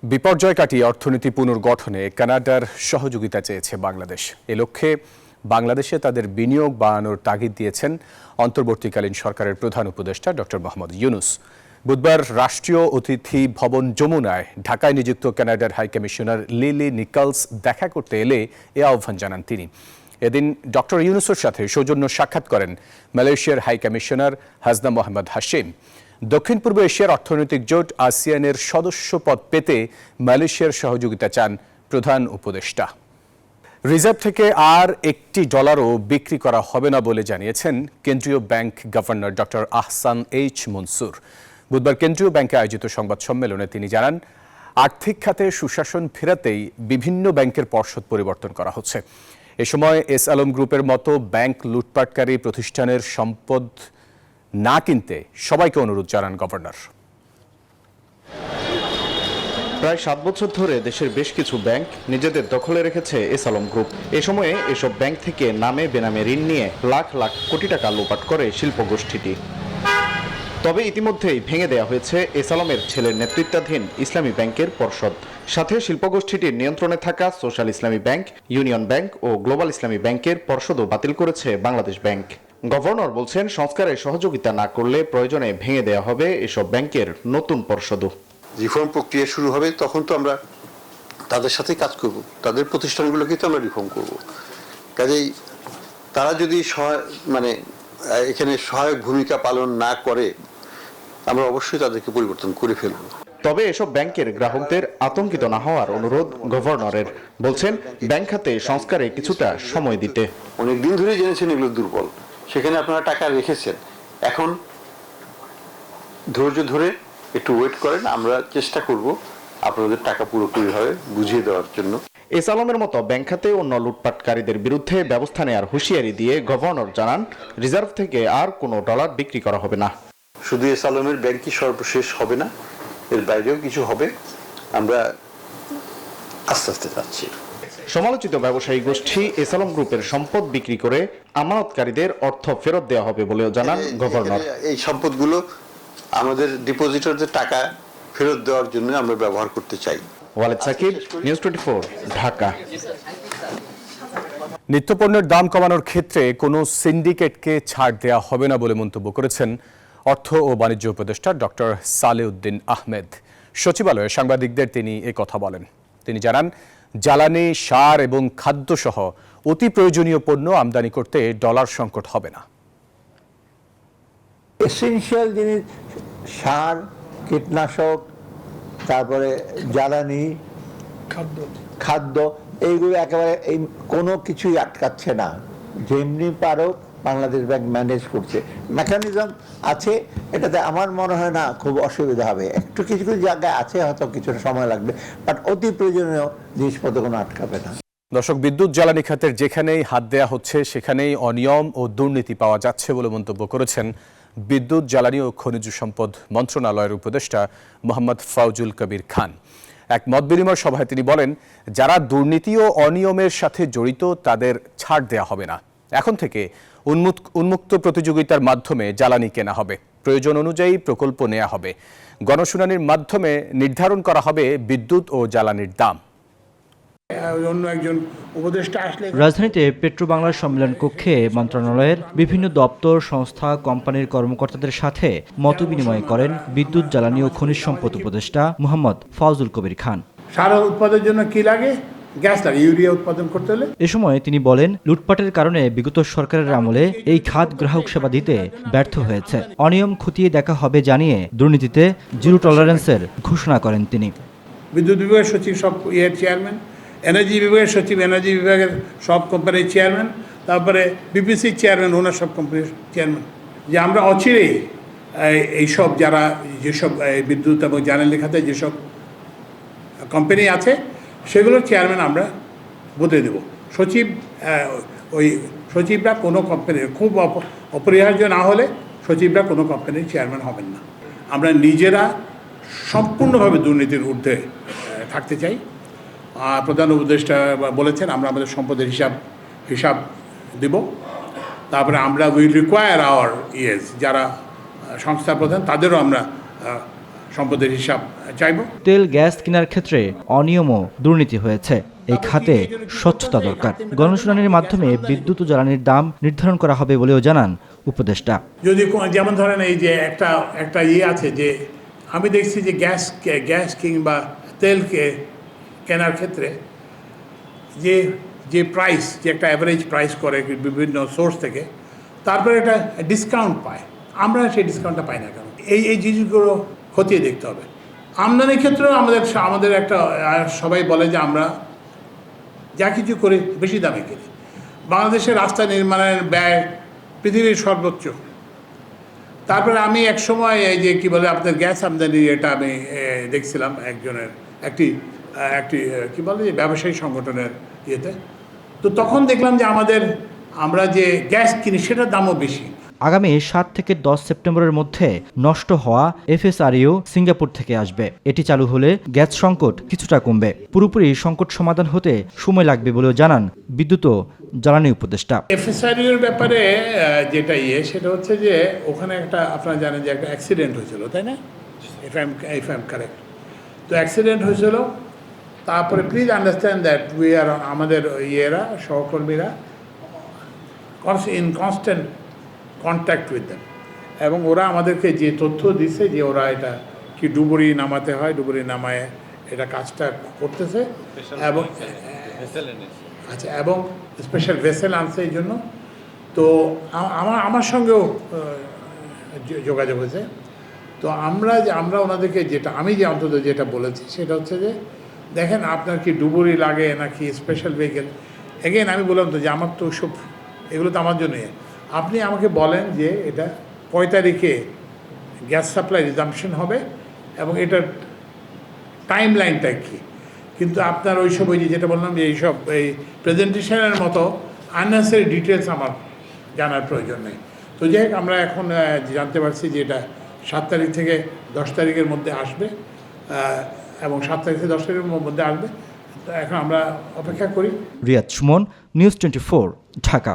বিপর্যয় কাটিয়ে অর্থনীতি পুনর্গঠনে কানাডার সহযোগিতা চেয়েছে বাংলাদেশ। এ লক্ষ্যে বাংলাদেশে তাদের বিনিয়োগ বাড়ানোর তাগিদ দিয়েছেন অন্তর্বর্তীকালীন সরকারের প্রধান উপদেষ্টা ডক্টর মোহাম্মদ ইউনূস। বুধবার রাষ্ট্রীয় অতিথি ভবন যমুনায় ঢাকায় নিযুক্ত কানাডার হাইকমিশনার লিলি নিকলস দেখা করতে এলে এ আহ্বান জানান তিনি। এদিন ডক্টর ইউনূসের সাথে সৌজন্য সাক্ষাৎ করেন মালয়েশিয়ার হাইকমিশনার হাসনা মোহাম্মদ হাশিম। দক্ষিণ পূর্ব এশিয়ার অর্থনৈতিক জোট আসিয়ানের সদস্যপদ পেতে মালয়েশিয়ার সহযোগিতা চান প্রধান উপদেষ্টা। রিজার্ভ থেকে আর একটি ডলারও বিক্রি করা হবে না বলে জানিয়েছেন কেন্দ্রীয় bank governor doctor Ahsan H Mansur. বুধবার কেন্দ্রীয় ব্যাংকে আয়োজিত সংবাদ সম্মেলনে তিনি জানান, আর্থিক খাতে সুশাসন ফেরাতেই বিভিন্ন ব্যাংকের পর্ষদ পরিবর্তন করা হচ্ছে। এ সময় এস আলম গ্রুপের মতো ব্যাংক লুটপাটকারী প্রতিষ্ঠানের সম্পদ না কিনতে সবাইকে অনুরোধ জানান গভর্নর। প্রায় 7 বছর ধরে দেশের বেশ কিছু ব্যাংক নিজেদের দখলে রেখেছে এস আলম গ্রুপ। এ সময়ে এসব ব্যাংক থেকে নামে বেনামে ঋণ নিয়ে লাখ লাখ কোটি টাকা লোপাট করে শিল্পগোষ্ঠীটি। তবে ইতিমধ্যেই ভেঙে দেওয়া হয়েছে এস আলমের ছেলের নেতৃত্বাধীন ইসলামী ব্যাংকের পর্ষদ। সাথে শিল্পগোষ্ঠীটির নিয়ন্ত্রণে থাকা সোশ্যাল ইসলামী ব্যাংক, ইউনিয়ন ব্যাংক ও গ্লোবাল ইসলামী ব্যাংকের পর্ষদও বাতিল করেছে বাংলাদেশ ব্যাংক। গভর্নর বলছেন, সংস্কারে সহযোগিতা না করলে প্রয়োজনে ভেঙে দেওয়া হবে এসব ব্যাংকের নতুন পর্ষদও। রিফর্ম প্রক্রিয়া শুরু হবে, তখন তো আমরা তাদের সাথে কাজ করব, তাদের প্রতিষ্ঠানগুলোকে তো আমরা রিফর্ম করব। কাজেই তারা যদি এখানে সহায়ক ভূমিকা পালন না করে, আমরা অবশ্যই তাদেরকে পরিবর্তন করে ফেলব। তবে এসব ব্যাংকের গ্রাহকদের আতঙ্কিত না হওয়ার অনুরোধ গভর্নরের। বলছেন, ব্যাংক খাতে সংস্কারে কিছুটা সময় দিতে। অনেক দিন ধরে জেনেছেন এগুলো দুর্বল, সেখানে আপনারা টাকা রেখেছেন, এখন ধৈর্য ধরে একটু ওয়েট করেন, আমরা চেষ্টা করব আপনাদের টাকা পুরোপুরিভাবে বুঝিয়ে দেওয়ার জন্য। এস আলমের মতো ব্যাংক খাতে অন্য লুটপাটকারীদের বিরুদ্ধে ব্যবস্থা নেওয়ার হুঁশিয়ারি দিয়ে গভর্নর জানান, রিজার্ভ থেকে আর কোনো ডলার বিক্রি করা হবে না। শুধু এস আলমের ব্যাংকই সর্বশেষ হবে না, এর বাইরেও কিছু হবে, আমরা আস্তে আস্তে যাচ্ছি। সমালোচিত ব্যবসায়ী গোষ্ঠী এস আলম গ্রুপের সম্পদ বিক্রি করে আমানতকারীদের অর্থ ফেরত দেওয়া হবে বলেও জানান গভর্নর। এই সম্পদগুলো আমাদের ডিপোজিটরদের টাকা ফেরত দেওয়ার জন্য আমরা ব্যবহার করতে চাই। ওয়ালেদ সাকিব, নিউজ 24, ঢাকা। নিত্যপণ্যের দাম কমানোর ক্ষেত্রে কোনো সিন্ডিকেটকে ছাড় দেওয়া হবে না বলে মন্তব্য করেছেন অর্থ ও বাণিজ্য উপদেষ্টা ডক্টর সালেউদ্দিন আহমেদ। সচিবালয়ে সাংবাদিকদের তিনি কথা বলেন। তিনি জানান, জ্বালানি, সার এবং খাদ্যসহ অতি প্রয়োজনীয় পণ্য আমদানি করতে ডলার সংকট হবে না। এসেনশিয়াল জিনিস, সার, কীটনাশক, তারপরে জ্বালানি, খাদ্য, এইগুলো একেবারে কোনো কিছুই আটকাচ্ছে না। যেমনি পারো বাংলাদেশ ব্যাংক ম্যানেজ করছে, মেকানিজম আছে, এটাতে আমার মনে হয় না খুব অসুবিধা হবে। একটু কিছু কিছু জায়গায় আছে, হয়তো কিছুটা সময় লাগবে, বাট অতি প্রয়োজনীয় জিনিসপত্র কোনো আটকাবে না। দর্শক, বিদ্যুৎ জ্বালানি খাতের যেখানেই হাত দেওয়া হচ্ছে সেখানেই অনিয়ম ও দুর্নীতি পাওয়া যাচ্ছে বলে মন্তব্য করেছেন বিদ্যুৎ, জ্বালানি ও খনিজ সম্পদ মন্ত্রণালয়ের উপদেষ্টা মোহাম্মদ ফাউজুল কবির খান। এক মতবিনিময় সভায় তিনি বলেন, যারা দুর্নীতি ও অনিয়মের সাথে জড়িত তাদের ছাড় দেওয়া হবে না। এখন থেকে উন্মুক্ত প্রতিযোগিতার মাধ্যমে জ্বালানি কেনা হবে, প্রয়োজন অনুযায়ী প্রকল্প নেওয়া হবে, গণশুনানির মাধ্যমে নির্ধারণ করা হবে বিদ্যুৎ ও জ্বালানির দাম। রাজধানীতে পেট্রো বাংলার সম্মেলন কক্ষে মন্ত্রণালয়ের বিভিন্ন দপ্তর, সংস্থা, কোম্পানির কর্মকর্তাদের সাথে মতবিনিময় করেন বিদ্যুৎ, জ্বালানি ও খনিজ সম্পদ উপদেষ্টা মোহাম্মদ ফাউজুল কবির খান। সার উৎপাদনের জন্য কি লাগে? গ্যাস লাগে, ইউরিয়া উৎপাদন করতে হলে। এ সময় তিনি বলেন, লুটপাটের কারণে বিগত সরকারের আমলে এই খাত গ্রাহক সেবা দিতে ব্যর্থ হয়েছে। অনিয়ম খতিয়ে দেখা হবে জানিয়ে দুর্নীতিতে জিরো টলারেন্সের ঘোষণা করেন তিনি। বিদ্যুৎ বিভাগের সচিব সব চেয়ারম্যান, এনার্জি বিভাগের সচিব এনার্জি বিভাগের সব কোম্পানির চেয়ারম্যান, তারপরে বিপিসির চেয়ারম্যান, ওনার সব কোম্পানির চেয়ারম্যান, যে আমরা অচিরেই এইসব যারা যেসব বিদ্যুৎ এবং জ্বালানি খাতে যেসব কোম্পানি আছে সেগুলোর চেয়ারম্যান আমরা বদলে দেব। সচিবরা কোনো কোম্পানির, খুব অপরিহার্য না হলে সচিবরা কোনো কোম্পানির চেয়ারম্যান হবেন না। আমরা নিজেরা সম্পূর্ণভাবে দুর্নীতির ঊর্ধ্বে থাকতে চাই। প্রধান উপদেষ্টা বলেছেন, আমরা আমাদের সম্পদের হিসাব দেব। তারপরে আমরা উইল রিকোয়ার আওয়ার যারা সংস্থা প্রধান, তাদেরও আমরা সম্পদের হিসাব চাইব। তেল গ্যাস কেনার ক্ষেত্রে অনিয়ম ও দুর্নীতি হয়েছে। এই খাতে স্বচ্ছতা দরকার। গণশুনানির মাধ্যমে বিদ্যুৎ ও জ্বালানির দাম নির্ধারণ করা হবে বলেও জানান উপদেষ্টা। যদি যেমন ধরেন এই যে একটা আছে যে আমি দেখছি যে গ্যাস কিংবা তেলকে কেনার ক্ষেত্রে যে প্রাইস, যে একটা অ্যাভারেজ প্রাইস করে বিভিন্ন সোর্স থেকে, তারপরে একটা ডিসকাউন্ট পায়। আমরা সেই ডিসকাউন্টটা পাই না কেন? এই জিনিসগুলো খতিয়ে দেখতে হবে। আমদানির ক্ষেত্রেও আমাদের একটা সবাই বলে যে আমরা যা কিছু করি বেশি দামে কিনি। বাংলাদেশের রাস্তা নির্মাণের ব্যয় পৃথিবীর সর্বোচ্চ। তারপরে আমি এক সময় এই যে কি বলে আপনার গ্যাস আমদানি, এটা আমি দেখছিলাম একটি কি বলে যে ব্যবসায়ী সংগঠনের ইয়েতে। তো তখন দেখলাম যে আমরা যে গ্যাস কিনি সেটার দামও বেশি। আগামী 7 থেকে 10 সেপ্টেম্বরের মধ্যে নষ্ট হওয়া FSRU সিঙ্গাপুর থেকে আসবে। এটি চালু হলে গ্যাস সংকট কিছুটা কমবে। পুরোপুরি সংকট সমাধান হতে সময় লাগবে বলেও জানান বিদ্যুৎ ও জ্বালানি উপদেষ্টা। FSRU-র ব্যাপারে যেটা সেটা হচ্ছে যে ওখানে আপনারা জানেন যে একটা অ্যাক্সিডেন্ট হয়েছিল, তাই না? If I am correct. তো অ্যাক্সিডেন্ট হয়েছিল, তারপরে প্লিজ আন্ডারস্ট্যান্ড দ্যাট আমাদের সহকর্মীরা in constant contact with them, এবং ওরা আমাদেরকে যে তথ্য দিচ্ছে যে ওরা এটা কি ডুবুরি নামাতে হয়, ডুবুরি নামায় এটা কাজটা করতেছে, এবং আচ্ছা, এবং স্পেশাল ভেসেল আনছে এই জন্য। তো আমার সঙ্গেও যোগাযোগ হয়েছে। তো আমরা ওনাদেরকে আমি অন্তত যেটা বলেছি সেটা হচ্ছে যে দেখেন আপনার কি ডুবুরি লাগে নাকি স্পেশাল ভেহিকেল। এগেন আমি বললাম তো যে আমার তো এগুলো তো আমার জন্যই। আপনি আমাকে বলেন যে এটা 5 তারিখে গ্যাস সাপ্লাই রিজাম্পশন হবে এবং এটার টাইম লাইনটা কী। কিন্তু আপনার ওই যেটা বললাম যে এই প্রেজেন্টেশনের মতো আননেসেসারি ডিটেলস আমার জানার প্রয়োজন নেই। তো যাই হোক, আমরা এখন জানতে পারছি যে এটা 7 তারিখ থেকে 10 তারিখের মধ্যে আসবে, এবং 7 তারিখ থেকে 10 তারিখের মধ্যে আসবে। এখন আমরা অপেক্ষা করি। রিয়াদ সুমন, নিউজ 24, ঢাকা।